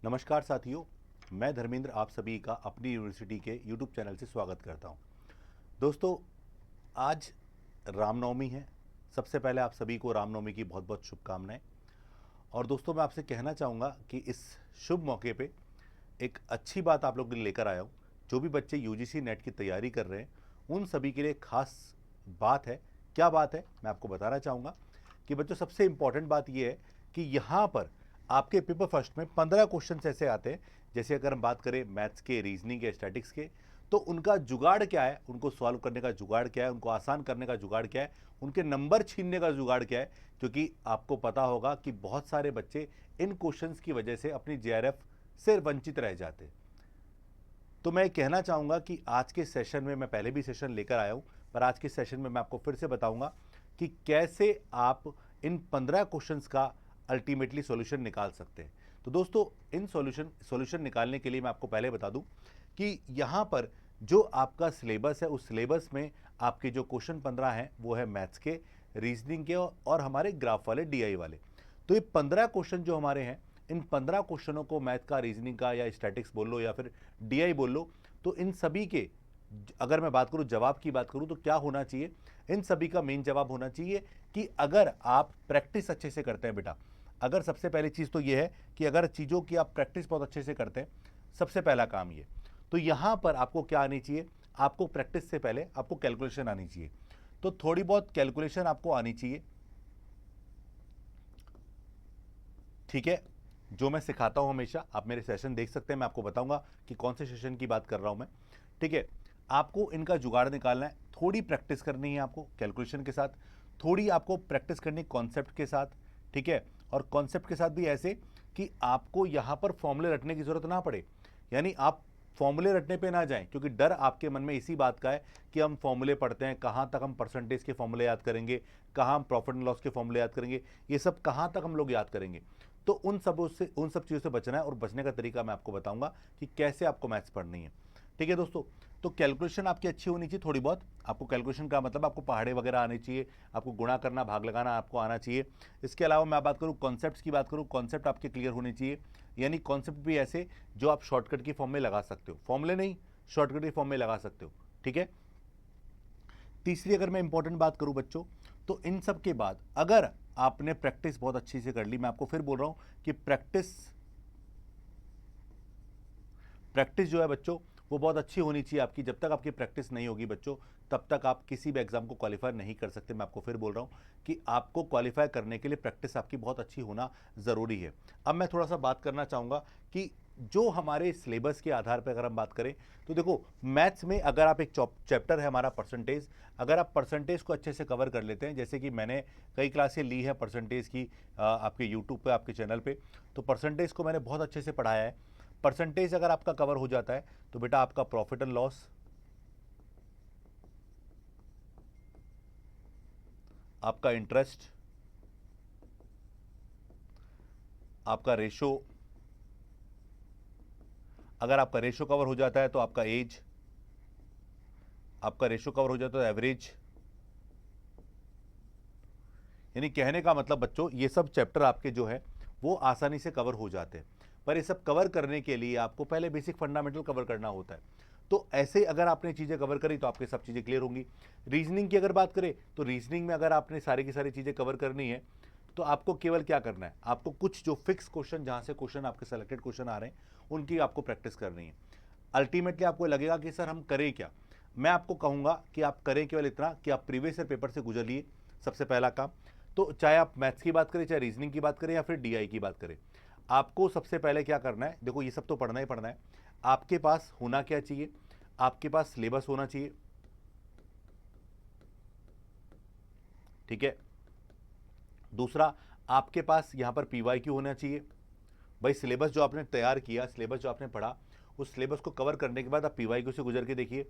नमस्कार साथियों, मैं धर्मेंद्र आप सभी का अपनी यूनिवर्सिटी के यूट्यूब चैनल से स्वागत करता हूं। दोस्तों, आज रामनवमी है। सबसे पहले आप सभी को रामनवमी की बहुत बहुत शुभकामनाएं। और दोस्तों, मैं आपसे कहना चाहूँगा कि इस शुभ मौके पे एक अच्छी बात आप लोग के लिए लेकर आया हूँ। जो भी बच्चे यूजीसी नेट की तैयारी कर रहे हैं उन सभी के लिए खास बात है। क्या बात है मैं आपको बताना चाहूँगा कि बच्चों, सबसे इम्पॉर्टेंट बात यह है कि यहाँ पर आपके पेपर फर्स्ट में 15 क्वेश्चन ऐसे आते हैं। जैसे अगर हम बात करें मैथ्स के, रीजनिंग के, स्टैटिक्स के, तो उनका जुगाड़ क्या है, उनको सॉल्व करने का जुगाड़ क्या है, उनको आसान करने का जुगाड़ क्या है, उनके नंबर छीनने का जुगाड़ क्या है। क्योंकि आपको पता होगा कि बहुत सारे बच्चे इन क्वेश्चंस की वजह से अपनी जेआरएफ से वंचित रह जाते हैं। तो मैं कहना चाहूँगा कि आज के सेशन में, मैं पहले भी सेशन लेकर आया हूँ, पर आज के सेशन में मैं आपको फिर से बताऊँगा कि कैसे आप इन 15 क्वेश्चंस का अल्टीमेटली सॉल्यूशन निकाल सकते हैं। तो दोस्तों, इन सॉल्यूशन निकालने के लिए मैं आपको पहले बता दूं कि यहाँ पर जो आपका सिलेबस है, उस सिलेबस में आपके जो क्वेश्चन 15 हैं वो है मैथ्स के, रीजनिंग के और हमारे ग्राफ वाले, डीआई वाले। तो ये 15 क्वेश्चन जो हमारे हैं, इन 15 क्वेश्चनों को मैथ का, रीजनिंग का या स्टैटिक्स बोल लो या फिर डीआई बोल लो, तो इन सभी के अगर मैं बात करूं, जवाब की बात करूं, तो क्या होना चाहिए? इन सभी का मेन जवाब होना चाहिए कि अगर आप प्रैक्टिस अच्छे से करते हैं बेटा। अगर सबसे पहली चीज़ तो ये है कि अगर चीज़ों की आप प्रैक्टिस बहुत अच्छे से करते हैं, सबसे पहला काम ये। तो यहाँ पर आपको क्या आनी चाहिए? आपको प्रैक्टिस से पहले आपको कैलकुलेशन आनी चाहिए। तो थोड़ी बहुत कैलकुलेशन आपको आनी चाहिए, ठीक है? जो मैं सिखाता हूं हमेशा, आप मेरे सेशन देख सकते हैं, मैं आपको बताऊंगा कि कौन से सेशन की बात कर रहा हूं मैं, ठीक है? आपको इनका जुगाड़ निकालना है, थोड़ी प्रैक्टिस करनी है आपको कैलकुलेशन के साथ, थोड़ी आपको प्रैक्टिस करनी कॉन्सेप्ट के साथ, ठीक है? और कॉन्सेप्ट के साथ भी ऐसे कि आपको यहां पर फॉर्मूले रटने की जरूरत ना पड़े। यानी आप फॉर्मूले रटने पे ना जाएं, क्योंकि डर आपके मन में इसी बात का है कि हम फॉर्मूले पढ़ते हैं, कहाँ तक हम परसेंटेज के फॉर्मूले याद करेंगे, कहाँ हम प्रॉफिट एंड लॉस के फॉर्मूले याद करेंगे, ये सब कहाँ तक हम लोग याद करेंगे। तो उन सब चीज़ों से बचना है, और बचने का तरीका मैं आपको बताऊंगा कि कैसे आपको मैथ्स पढ़नी है, ठीक है दोस्तों? तो कैलकुलेशन आपकी अच्छी होनी चाहिए थोड़ी बहुत। आपको कैलकुलेशन का मतलब आपको पहाड़े वगैरह आने चाहिए, आपको गुणा करना, भाग लगाना आपको आना चाहिए। इसके अलावा मैं बात करूँ कॉन्सेप्ट्स की, बात करूँ, कॉन्सेप्ट आपके क्लियर होने चाहिए। यानी कॉन्सेप्ट भी ऐसे जो आप शॉर्टकट की फॉर्म में लगा सकते हो, फॉर्मूले नहीं, शॉर्टकट की फॉर्म में लगा सकते हो, ठीक है? तीसरी अगर मैं इंपॉर्टेंट बात करूं बच्चों, तो इन सब के बाद अगर आपने प्रैक्टिस बहुत अच्छी से कर ली, मैं आपको फिर बोल रहा हूं कि प्रैक्टिस प्रैक्टिस जो है बच्चों, वो बहुत अच्छी होनी चाहिए आपकी। जब तक आपकी प्रैक्टिस नहीं होगी बच्चों, तब तक आप किसी भी एग्जाम को क्वालिफाई नहीं कर सकते। मैं आपको फिर बोल रहा हूँ कि आपको क्वालिफाई करने के लिए प्रैक्टिस आपकी बहुत अच्छी होना ज़रूरी है। अब मैं थोड़ा सा बात करना चाहूँगा कि जो हमारे सिलेबस के आधार पर अगर हम बात करें, तो देखो मैथ्स में अगर आप एक चैप्टर है हमारा परसेंटेज, अगर आप परसेंटेज को अच्छे से कवर कर लेते हैं, जैसे कि मैंने कई क्लासें ली है परसेंटेज की आपके यूट्यूब पे, आपके चैनल पे, तो परसेंटेज को मैंने बहुत अच्छे से पढ़ाया है। परसेंटेज अगर आपका कवर हो जाता है तो बेटा आपका प्रॉफिट एंड लॉस, आपका इंटरेस्ट, आपका रेशो, अगर आपका रेशो कवर हो जाता है तो आपका एज, आपका रेशो कवर हो जाता है एवरेज। यानी कहने का मतलब बच्चों, ये सब चैप्टर आपके जो है वो आसानी से कवर हो जाते हैं। पर ये सब कवर करने के लिए आपको पहले बेसिक फंडामेंटल कवर करना होता है। तो ऐसे अगर आपने चीज़ें कवर करी तो आपके सब चीज़ें क्लियर होंगी। रीजनिंग की अगर बात करें, तो रीजनिंग में अगर आपने सारी की सारी चीज़ें कवर करनी है, तो आपको केवल क्या करना है, आपको कुछ जो फिक्स क्वेश्चन, जहाँ से क्वेश्चन आपके सेलेक्टेड क्वेश्चन आ रहे हैं, उनकी आपको प्रैक्टिस करनी है। अल्टीमेटली आपको लगेगा कि सर हम करें क्या? मैं आपको कहूँगा कि आप करें केवल इतना कि आप प्रीवियस ईयर पेपर से गुजरिए, सबसे पहला काम। तो चाहे आप मैथ्स की बात करें, चाहे रीजनिंग की बात करें, या फिर डीआई की बात करें, आपको सबसे पहले क्या करना है? देखो ये सब तो पढ़ना ही पढ़ना है। आपके पास होना क्या चाहिए? आपके पास सिलेबस होना चाहिए, ठीक है? दूसरा, आपके पास यहां पर पीवाईक्यू होना चाहिए। भाई सिलेबस जो आपने तैयार किया, सिलेबस जो आपने पढ़ा, उस सिलेबस को कवर करने के बाद आप पीवाईक्यू से गुजर के देखिए।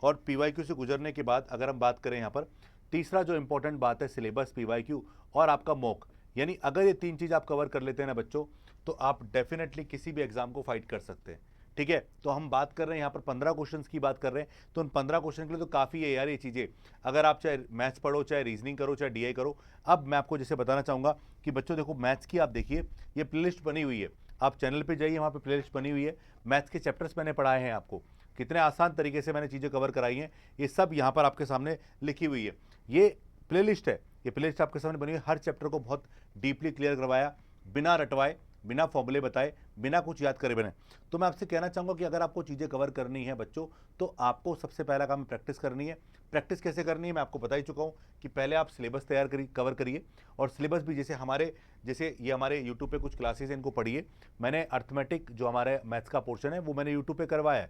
और पीवाईक्यू से गुजरने के बाद अगर हम बात करें यहाँ पर, तीसरा जो इंपॉर्टेंट बात है, सिलेबस, पीवाईक्यू और आपका मॉक। यानी अगर ये तीन चीज़ आप कवर कर लेते हैं ना बच्चों, तो आप डेफिनेटली किसी भी एग्जाम को फाइट कर सकते हैं, ठीक है? तो हम बात कर रहे हैं यहाँ पर 15 क्वेश्चंस की बात कर रहे हैं, तो उन 15 क्वेश्चन के लिए तो काफ़ी है यार ये चीज़ें। अगर आप चाहे मैथ्स पढ़ो, चाहे रीजनिंग करो, चाहे डीआई करो। अब मैं आपको जैसे बताना चाहूँगा कि बच्चों देखो, मैथ्स की आप देखिए, ये प्लेलिस्ट बनी हुई है। आप चैनल पे जाइए, वहाँ पे प्लेलिस्ट बनी हुई है, मैथ्स के चैप्टर्स मैंने पढ़ाए हैं आपको, कितने आसान तरीके से मैंने चीज़ें कवर कराई हैं, ये सब यहाँ पर आपके सामने लिखी हुई है। ये प्लेलिस्ट है, ये प्लेलिस्ट आपके सामने बनी हुई है, हर चैप्टर को बहुत डीपली क्लियर करवाया, बिना रटवाए, बिना फॉर्मूले बताए, बिना कुछ याद करे बने। तो मैं आपसे कहना चाहूँगा कि अगर आपको चीज़ें कवर करनी है बच्चों, तो आपको सबसे पहला काम प्रैक्टिस करनी है। प्रैक्टिस कैसे करनी है मैं आपको बता ही चुका हूँ कि पहले आप सिलेबस तैयार करिए, कवर करिए, और सिलेबस भी जैसे ये हमारे यूट्यूब पे कुछ क्लासेस हैं, इनको पढ़िए। मैंने अर्थमेटिक जो हमारे मैथ्स का पोर्शन है वो मैंने यूट्यूब पे करवाया है,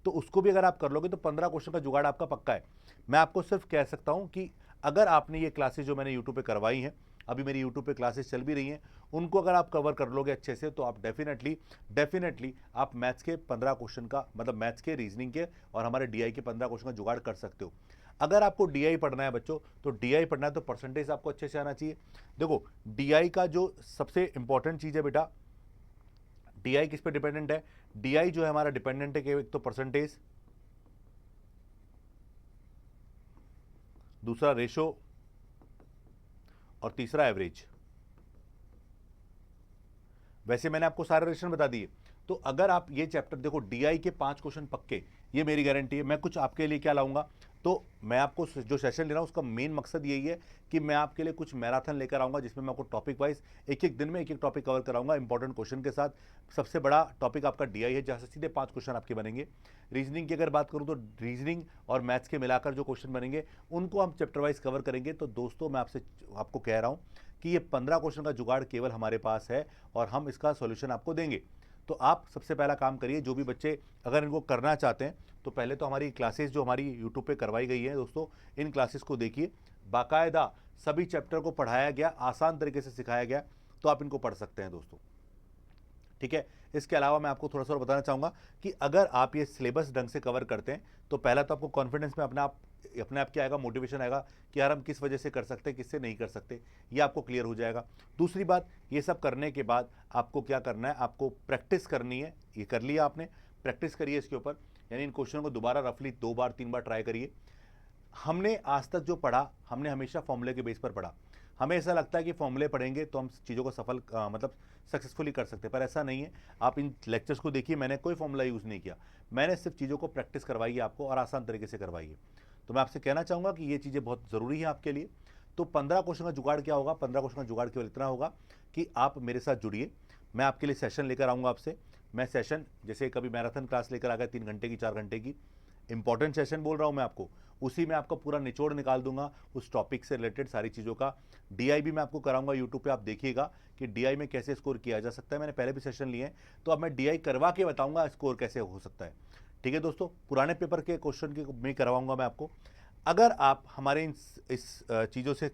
तो उसको भी अगर आप कर लोगे तो 15 क्वेश्चन का जुगाड़ आपका पक्का है। मैं आपको सिर्फ कह सकता हूँ कि अगर आपने ये क्लासेस जो मैंने यूट्यूब पे करवाई हैं, अभी मेरी यूट्यूब पे क्लासेस चल भी रही हैं, उनको अगर आप कवर कर लोगे अच्छे से तो आप डेफिनेटली आप मैथ्स के 15 क्वेश्चन का, मतलब मैथ्स के, रीजनिंग के और हमारे डीआई के 15 क्वेश्चन का जुगाड़ कर सकते हो। अगर आपको डीआई पढ़ना है बच्चों, तो डीआई पढ़ना है तो परसेंटेज आपको अच्छे से आना चाहिए। देखो, डीआई का जो सबसे इंपॉर्टेंट चीज़ है बेटा, डीआई किस पे डिपेंडेंट है? डीआई जो है हमारा डिपेंडेंट है कि एक तो परसेंटेज, दूसरा रेशो और तीसरा एवरेज। वैसे मैंने आपको सारे रिलेशन बता दिए। तो अगर आप ये चैप्टर देखो, डीआई के 5 क्वेश्चन पक्के, ये मेरी गारंटी है। मैं कुछ आपके लिए क्या लाऊंगा, तो मैं आपको जो सेशन ले रहा हूँ उसका मेन मकसद यही है कि मैं आपके लिए कुछ मैराथन लेकर आऊंगा, जिसमें मैं आपको टॉपिक वाइज एक एक दिन में एक एक टॉपिक कवर कराऊंगा इंपॉर्टेंट क्वेश्चन के साथ। सबसे बड़ा टॉपिक आपका डीआई है, जहाँ से सीधे 5 क्वेश्चन आपके बनेंगे। रीजनिंग की अगर बात करूँ तो रीजनिंग और मैथ्स के मिलाकर जो क्वेश्चन बनेंगे उनको हम चैप्टर वाइज कवर करेंगे। तो दोस्तों, मैं आपको कह रहा हूँ कि ये 15 क्वेश्चन का जुगाड़ केवल हमारे पास है और हम इसका सॉल्यूशन आपको देंगे। तो आप सबसे पहला काम करिए, जो भी बच्चे अगर इनको करना चाहते हैं तो पहले तो हमारी क्लासेस जो हमारी यूट्यूब पे करवाई गई है दोस्तों, इन क्लासेस को देखिए। बाकायदा सभी चैप्टर को पढ़ाया गया, आसान तरीके से सिखाया गया, तो आप इनको पढ़ सकते हैं दोस्तों। ठीक है। इसके अलावा मैं आपको थोड़ा सा और बताना चाहूँगा कि अगर आप ये सिलेबस ढंग से कवर करते हैं तो पहला तो आपको कॉन्फिडेंस में अपने आप क्या आएगा, मोटिवेशन आएगा कि यार हम किस वजह से कर सकते हैं, किससे नहीं कर सकते, ये आपको क्लियर हो जाएगा। दूसरी बात, ये सब करने के बाद आपको क्या करना है, आपको प्रैक्टिस करनी है। ये कर लिया आपने, प्रैक्टिस करिए इसके ऊपर, यानी इन क्वेश्चनों को दोबारा रफली 2 बार 3 बार ट्राई करिए। हमने आज तक जो पढ़ा, हमने हमेशा फॉर्मूले के बेस पर पढ़ा। हमें ऐसा लगता है कि फॉर्मूले पढ़ेंगे तो हम चीज़ों को मतलब सक्सेसफुली कर सकते हैं, पर ऐसा नहीं है। आप इन लेक्चर्स को देखिए, मैंने कोई फॉर्मूला यूज़ नहीं किया, मैंने सिर्फ चीज़ों को प्रैक्टिस करवाई है आपको और आसान तरीके से करवाई है। तो मैं आपसे कहना चाहूँगा कि ये चीज़ें बहुत ज़रूरी हैं आपके लिए। तो 15 क्वेश्चन का जुगाड़ क्या होगा? 15 क्वेश्चन का जुगाड़ केवल इतना होगा कि आप मेरे साथ जुड़िए, मैं आपके लिए सेशन लेकर आऊँगा आपसे। मैं सेशन जैसे कभी मैराथन क्लास लेकर आ गया 3 घंटे की, 4 घंटे की, इंपॉर्टेंट सेशन बोल रहा हूँ मैं आपको, उसी में आपका पूरा निचोड़ निकाल दूंगा उस टॉपिक से रिलेटेड सारी चीज़ों का। डीआई भी मैं आपको कराऊंगा यूट्यूब पे, आप देखिएगा कि डीआई में कैसे स्कोर किया जा सकता है। मैंने पहले भी सेशन लिए हैं, तो अब मैं डीआई करवा के बताऊंगा स्कोर कैसे हो सकता है। ठीक है दोस्तों, पुराने पेपर के क्वेश्चन के मैं करवाऊंगा मैं आपको। अगर आप हमारे इस चीज़ों से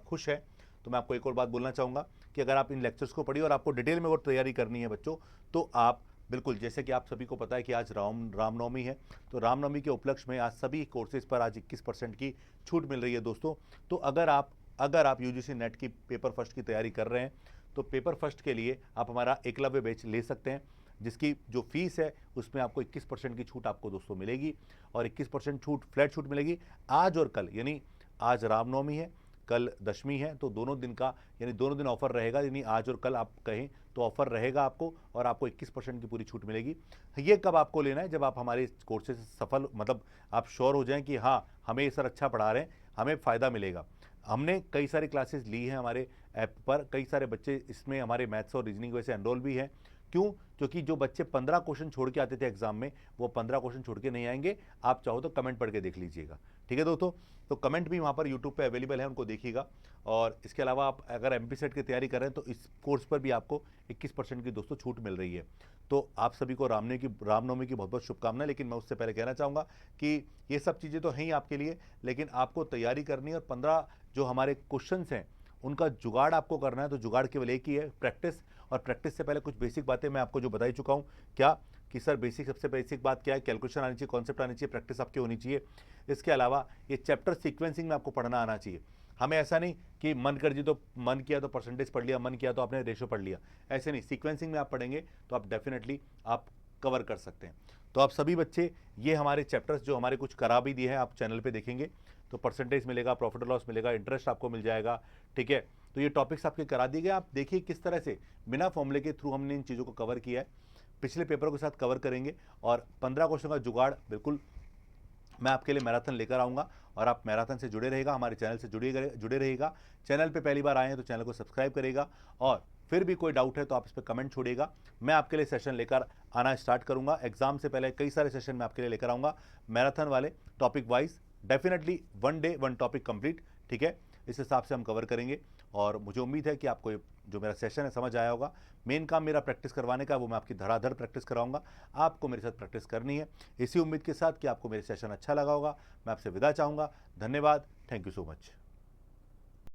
खुश हैं तो मैं आपको एक और बात बोलना चाहूँगा कि अगर आप इन लेक्चर्स को पढ़िए और आपको डिटेल में और तैयारी करनी है बच्चों, तो आप बिल्कुल, जैसे कि आप सभी को पता है कि आज रामनवमी है, तो रामनवमी के उपलक्ष्य में आज सभी कोर्सेज पर आज 21% की छूट मिल रही है दोस्तों। तो अगर आप यूजीसी नेट की पेपर फर्स्ट की तैयारी कर रहे हैं तो पेपर फर्स्ट के लिए आप हमारा एकलव्य बैच ले सकते हैं, जिसकी जो फीस है उसमें आपको 21% की छूट आपको दोस्तों मिलेगी, और 21% छूट, फ्लैट छूट मिलेगी आज और कल। यानी आज रामनवमी है, कल दशमी है, तो दोनों दिन का, यानी दोनों दिन ऑफर रहेगा, यानी आज और कल आप कहें तो ऑफर रहेगा आपको, और आपको 21% की पूरी छूट मिलेगी। ये कब आपको लेना है? जब आप हमारे कोर्सेज सफल, मतलब आप श्योर हो जाएं कि हाँ, हमें ये सर अच्छा पढ़ा रहे हैं, हमें फ़ायदा मिलेगा। हमने कई सारी क्लासेस ली हैं हमारे ऐप पर, कई सारे बच्चे इसमें हमारे मैथ्स और रीजनिंग वैसे एनरोल भी हैं। क्यों? क्योंकि जो बच्चे 15 क्वेश्चन छोड़ के आते थे एग्जाम में, वो 15 क्वेश्चन छोड़ के नहीं आएंगे। आप चाहो तो कमेंट पढ़ के देख लीजिएगा। ठीक है दोस्तों, तो कमेंट भी वहाँ पर यूट्यूब पे अवेलेबल है, उनको देखिएगा। और इसके अलावा आप अगर एमपी सेट की तैयारी कर रहे हैं तो इस कोर्स पर भी आपको 21% की दोस्तों छूट मिल रही है। तो आप सभी को रामनवमी की बहुत बहुत शुभकामनाएं। लेकिन मैं उससे पहले कहना चाहूँगा कि ये सब चीज़ें तो हैं ही आपके लिए, लेकिन आपको तैयारी करनी है, और 15 जो हमारे क्वेश्चन हैं उनका जुगाड़ आपको करना है। तो जुगाड़ केवल एक ही है, प्रैक्टिस। और प्रैक्टिस से पहले कुछ बेसिक बातें मैं आपको जो बता ही चुका हूँ, क्या कि सर सबसे बेसिक बात क्या है, कैलकुलेशन आनी चाहिए, कॉन्सेप्ट आनी चाहिए, प्रैक्टिस आपकी होनी चाहिए। इसके अलावा ये चैप्टर सीक्वेंसिंग में आपको पढ़ना आना चाहिए। हमें ऐसा नहीं कि मन कर जी तो मन किया तो परसेंटेज पढ़ लिया, मन किया तो आपने रेशो पढ़ लिया, ऐसे नहीं। सीक्वेंसिंग में आप पढ़ेंगे तो आप डेफिनेटली आप कवर कर सकते हैं। तो आप सभी बच्चे ये हमारे चैप्टर्स जो हमारे कुछ करा भी दिए हैं, आप चैनल पे देखेंगे तो परसेंटेज मिलेगा, प्रॉफिट और लॉस मिलेगा, इंटरेस्ट आपको मिल जाएगा। ठीक है, तो ये टॉपिक्स आपके करा दिए गए। आप देखिए किस तरह से बिना फॉर्मूले के थ्रू हमने इन चीज़ों को कवर किया है। पिछले पेपरों के साथ कवर करेंगे और 15 क्वेश्चन का जुगाड़ बिल्कुल मैं आपके लिए मैराथन लेकर आऊँगा और आप मैराथन से जुड़े रहेगा, हमारे चैनल से जुड़े रहिएगा। चैनल पे पहली बार आए हैं तो चैनल को सब्सक्राइब करेगा और फिर भी कोई डाउट है तो आप इस पर कमेंट छोड़िएगा। मैं आपके लिए सेशन लेकर आना स्टार्ट करूँगा। एग्जाम से पहले कई सारे सेशन मैं आपके लिए लेकर आऊँगा मैराथन वाले, topic wise. Definitely 1 day 1 topic complete, ठीक है। इस हिसाब से हम कवर करेंगे और मुझे उम्मीद है कि आपको जो मेरा सेशन है समझ आया होगा। मेन काम मेरा प्रैक्टिस करवाने का, वो मैं आपकी धड़ाधड़ प्रैक्टिस कराऊंगा। आपको मेरे साथ प्रैक्टिस करनी है, इसी उम्मीद के साथ कि आपको मेरे सेशन अच्छा लगा होगा। मैं आपसे विदा चाहूँगा। धन्यवाद। Thank you so much.